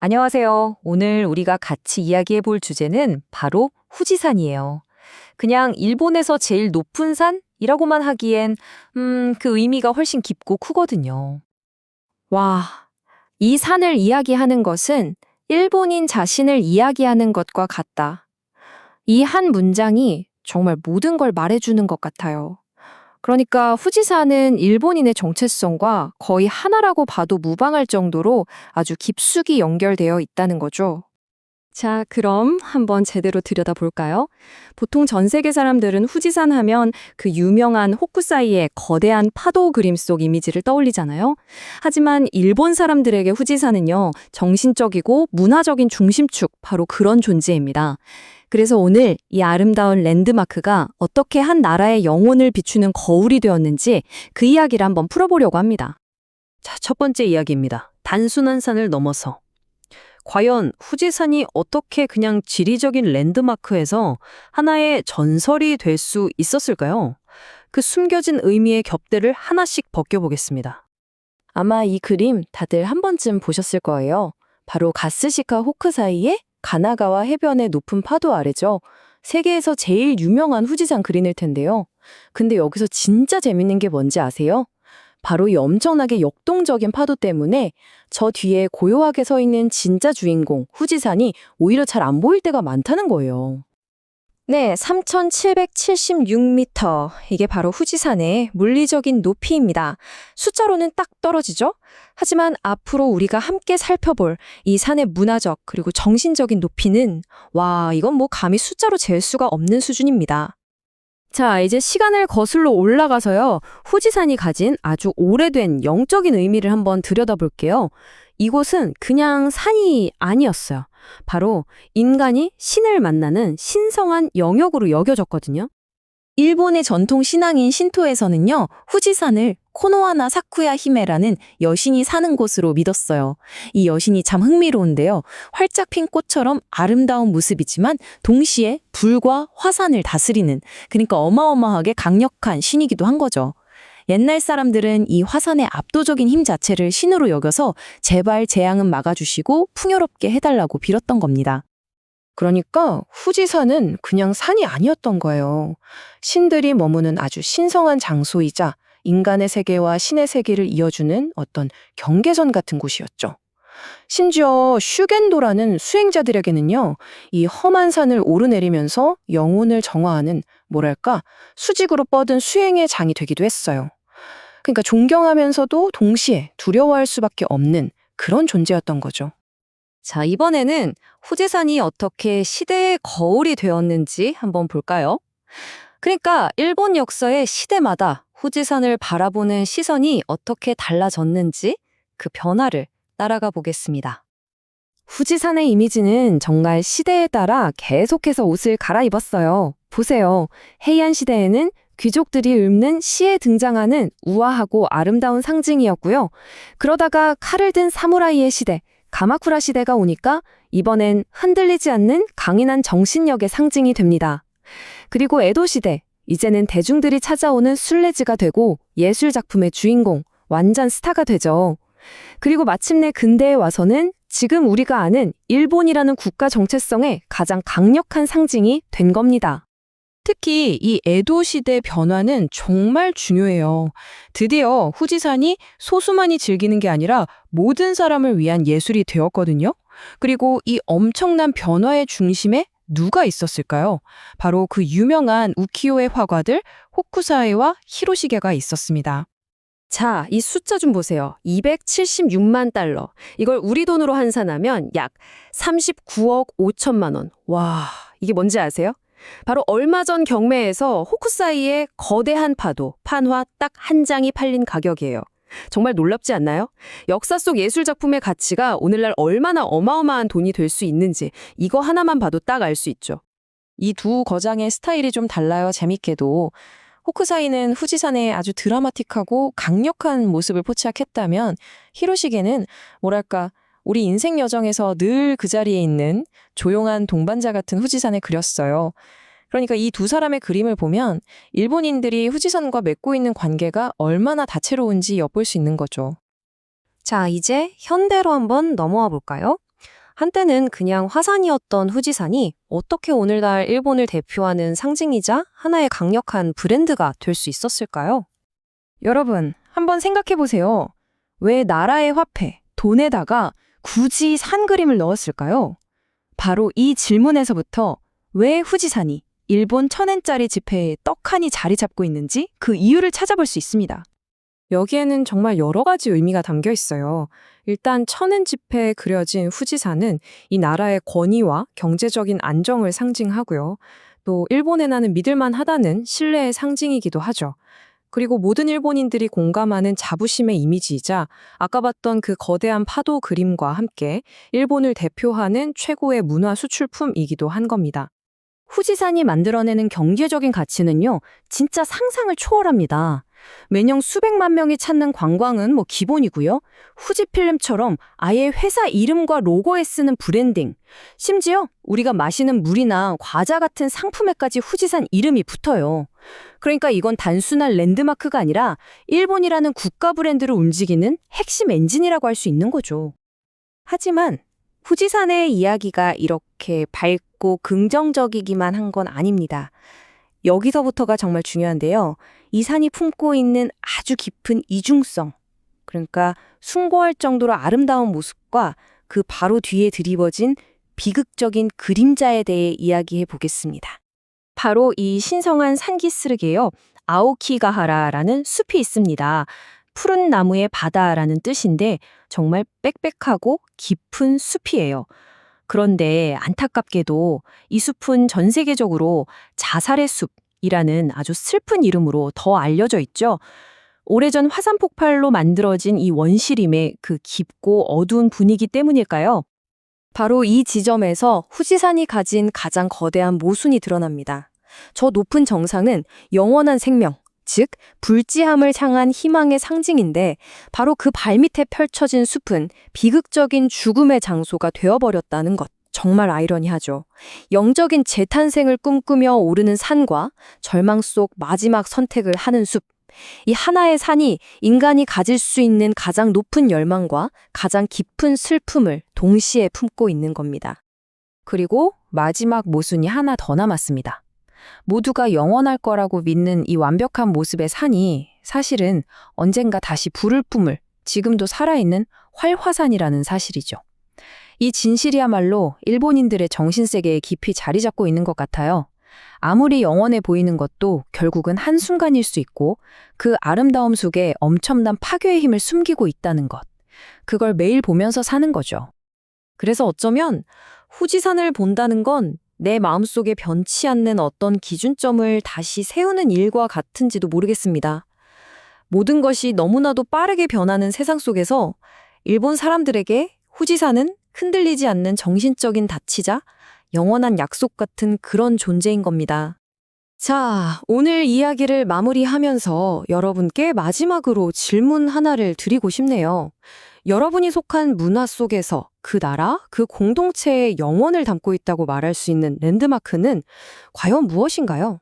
안녕하세요. 오늘 우리가 같이 이야기해 볼 주제는 바로 후지산이에요. 그냥 일본에서 제일 높은 산이라고만 하기엔, 그 의미가 훨씬 깊고 크거든요. 와, 이 산을 이야기하는 것은 일본인 자신을 이야기하는 것과 같다. 이 한 문장이 정말 모든 걸 말해주는 것 같아요. 그러니까 후지산은 일본인의 정체성과 거의 하나라고 봐도 무방할 정도로 아주 깊숙이 연결되어 있다는 거죠. 자, 그럼 한번 제대로 들여다볼까요? 보통 전 세계 사람들은 후지산 하면 그 유명한 호쿠사이의 거대한 파도 그림 속 이미지를 떠올리잖아요. 하지만 일본 사람들에게 후지산은요, 정신적이고 문화적인 중심축, 바로 그런 존재입니다. 그래서 오늘 이 아름다운 랜드마크가 어떻게 한 나라의 영혼을 비추는 거울이 되었는지 그 이야기를 한번 풀어보려고 합니다. 자, 첫 번째 이야기입니다. 단순한 산을 넘어서. 과연 후지산이 어떻게 그냥 지리적인 랜드마크에서 하나의 전설이 될 수 있었을까요? 그 숨겨진 의미의 겹대를 하나씩 벗겨보겠습니다. 아마 이 그림 다들 한 번쯤 보셨을 거예요. 바로 가스시카 호크사이의 가나가와 해변의 높은 파도 아래죠. 세계에서 제일 유명한 후지산 그린일 텐데요. 근데 여기서 진짜 재밌는 게 뭔지 아세요? 바로 이 엄청나게 역동적인 파도 때문에 저 뒤에 고요하게 서 있는 진짜 주인공, 후지산이 오히려 잘 안 보일 때가 많다는 거예요. 네, 3,776m. 이게 바로 후지산의 물리적인 높이입니다. 숫자로는 딱 떨어지죠? 하지만 앞으로 우리가 함께 살펴볼 이 산의 문화적 그리고 정신적인 높이는 와, 이건 뭐 감히 숫자로 잴 수가 없는 수준입니다. 자, 이제 시간을 거슬러 올라가서요. 후지산이 가진 아주 오래된 영적인 의미를 한번 들여다볼게요. 이곳은 그냥 산이 아니었어요. 바로 인간이 신을 만나는 신성한 영역으로 여겨졌거든요. 일본의 전통 신앙인 신토에서는요, 후지산을 코노하나 사쿠야 히메라는 여신이 사는 곳으로 믿었어요. 이 여신이 참 흥미로운데요. 활짝 핀 꽃처럼 아름다운 모습이지만 동시에 불과 화산을 다스리는, 그러니까 어마어마하게 강력한 신이기도 한 거죠. 옛날 사람들은 이 화산의 압도적인 힘 자체를 신으로 여겨서 제발 재앙은 막아주시고 풍요롭게 해달라고 빌었던 겁니다. 그러니까 후지산은 그냥 산이 아니었던 거예요. 신들이 머무는 아주 신성한 장소이자 인간의 세계와 신의 세계를 이어주는 어떤 경계선 같은 곳이었죠. 심지어 슈겐도라는 수행자들에게는요, 이 험한 산을 오르내리면서 영혼을 정화하는, 뭐랄까, 수직으로 뻗은 수행의 장이 되기도 했어요. 그러니까 존경하면서도 동시에 두려워할 수밖에 없는 그런 존재였던 거죠. 자, 이번에는 후지산이 어떻게 시대의 거울이 되었는지 한번 볼까요? 그러니까 일본 역사의 시대마다 후지산을 바라보는 시선이 어떻게 달라졌는지 그 변화를 따라가 보겠습니다. 후지산의 이미지는 정말 시대에 따라 계속해서 옷을 갈아입었어요. 보세요. 헤이안 시대에는 귀족들이 읊는 시에 등장하는 우아하고 아름다운 상징이었고요. 그러다가 칼을 든 사무라이의 시대, 가마쿠라 시대가 오니까 이번엔 흔들리지 않는 강인한 정신력의 상징이 됩니다. 그리고 에도 시대, 이제는 대중들이 찾아오는 순례지가 되고 예술 작품의 주인공, 완전 스타가 되죠. 그리고 마침내 근대에 와서는 지금 우리가 아는 일본이라는 국가 정체성의 가장 강력한 상징이 된 겁니다. 특히 이 에도 시대 변화는 정말 중요해요. 드디어 후지산이 소수만이 즐기는 게 아니라 모든 사람을 위한 예술이 되었거든요. 그리고 이 엄청난 변화의 중심에 누가 있었을까요? 바로 그 유명한 우키요의 화가들 호쿠사에와 히로시게가 있었습니다. 자, 이 숫자 좀 보세요. 276만 달러. 이걸 우리 돈으로 환산하면 약 39억 5천만 원. 와, 이게 뭔지 아세요? 바로 얼마 전 경매에서 호쿠사이의 거대한 파도, 판화 딱 한 장이 팔린 가격이에요. 정말 놀랍지 않나요? 역사 속 예술 작품의 가치가 오늘날 얼마나 어마어마한 돈이 될 수 있는지 이거 하나만 봐도 딱 알 수 있죠. 이 두 거장의 스타일이 좀 달라요, 재밌게도. 호쿠사이는 후지산의 아주 드라마틱하고 강력한 모습을 포착했다면 히로시게는 뭐랄까 우리 인생 여정에서 늘 그 자리에 있는 조용한 동반자 같은 후지산을 그렸어요. 그러니까 이 두 사람의 그림을 보면 일본인들이 후지산과 맺고 있는 관계가 얼마나 다채로운지 엿볼 수 있는 거죠. 자, 이제 현대로 한번 넘어와 볼까요? 한때는 그냥 화산이었던 후지산이 어떻게 오늘날 일본을 대표하는 상징이자 하나의 강력한 브랜드가 될 수 있었을까요? 여러분, 한번 생각해 보세요. 왜 나라의 화폐, 돈에다가 굳이 산 그림을 넣었을까요? 바로 이 질문에서부터 왜 후지산이 일본 1000엔짜리 지폐에 떡하니 자리 잡고 있는지 그 이유를 찾아볼 수 있습니다. 여기에는 정말 여러 가지 의미가 담겨 있어요. 일단 1000엔 지폐에 그려진 후지산은 이 나라의 권위와 경제적인 안정을 상징하고요. 또 일본에 나는 믿을만 하다는 신뢰의 상징이기도 하죠. 그리고 모든 일본인들이 공감하는 자부심의 이미지이자 아까 봤던 그 거대한 파도 그림과 함께 일본을 대표하는 최고의 문화 수출품이기도 한 겁니다. 후지산이 만들어내는 경제적인 가치는요, 진짜 상상을 초월합니다. 매년 수백만 명이 찾는 관광은 기본이고요. 후지필름처럼 아예 회사 이름과 로고에 쓰는 브랜딩, 심지어 우리가 마시는 물이나 과자 같은 상품에까지 후지산 이름이 붙어요. 그러니까 이건 단순한 랜드마크가 아니라 일본이라는 국가 브랜드를 움직이는 핵심 엔진이라고 할 수 있는 거죠. 하지만 후지산의 이야기가 이렇게 밝고 긍정적이기만 한 건 아닙니다. 여기서부터가 정말 중요한데요. 이 산이 품고 있는 아주 깊은 이중성, 그러니까 숭고할 정도로 아름다운 모습과 그 바로 뒤에 드리워진 비극적인 그림자에 대해 이야기해 보겠습니다. 바로 이 신성한 산기슭에요, 아오키가하라라는 숲이 있습니다. 푸른 나무의 바다라는 뜻인데 정말 빽빽하고 깊은 숲이에요. 그런데 안타깝게도 이 숲은 전 세계적으로 자살의 숲이라는 아주 슬픈 이름으로 더 알려져 있죠. 오래전 화산 폭발로 만들어진 이 원시림의 그 깊고 어두운 분위기 때문일까요? 바로 이 지점에서 후지산이 가진 가장 거대한 모순이 드러납니다. 저 높은 정상은 영원한 생명, 즉 불지함을 향한 희망의 상징인데 바로 그 발밑에 펼쳐진 숲은 비극적인 죽음의 장소가 되어버렸다는 것. 정말 아이러니하죠. 영적인 재탄생을 꿈꾸며 오르는 산과 절망 속 마지막 선택을 하는 숲. 이 하나의 산이 인간이 가질 수 있는 가장 높은 열망과 가장 깊은 슬픔을 동시에 품고 있는 겁니다. 그리고 마지막 모순이 하나 더 남았습니다. 모두가 영원할 거라고 믿는 이 완벽한 모습의 산이 사실은 언젠가 다시 불을 뿜을 지금도 살아있는 활화산이라는 사실이죠. 이 진실이야말로 일본인들의 정신세계에 깊이 자리 잡고 있는 것 같아요. 아무리 영원해 보이는 것도 결국은 한순간일 수 있고 그 아름다움 속에 엄청난 파괴의 힘을 숨기고 있다는 것. 그걸 매일 보면서 사는 거죠. 그래서 어쩌면 후지산을 본다는 건 내 마음속에 변치 않는 어떤 기준점을 다시 세우는 일과 같은지도 모르겠습니다. 모든 것이 너무나도 빠르게 변하는 세상 속에서 일본 사람들에게 후지산은 흔들리지 않는 정신적인 다치자 영원한 약속 같은 그런 존재인 겁니다. 자, 오늘 이야기를 마무리하면서 여러분께 마지막으로 질문 하나를 드리고 싶네요. 여러분이 속한 문화 속에서 그 나라, 그 공동체의 영혼을 담고 있다고 말할 수 있는 랜드마크는 과연 무엇인가요?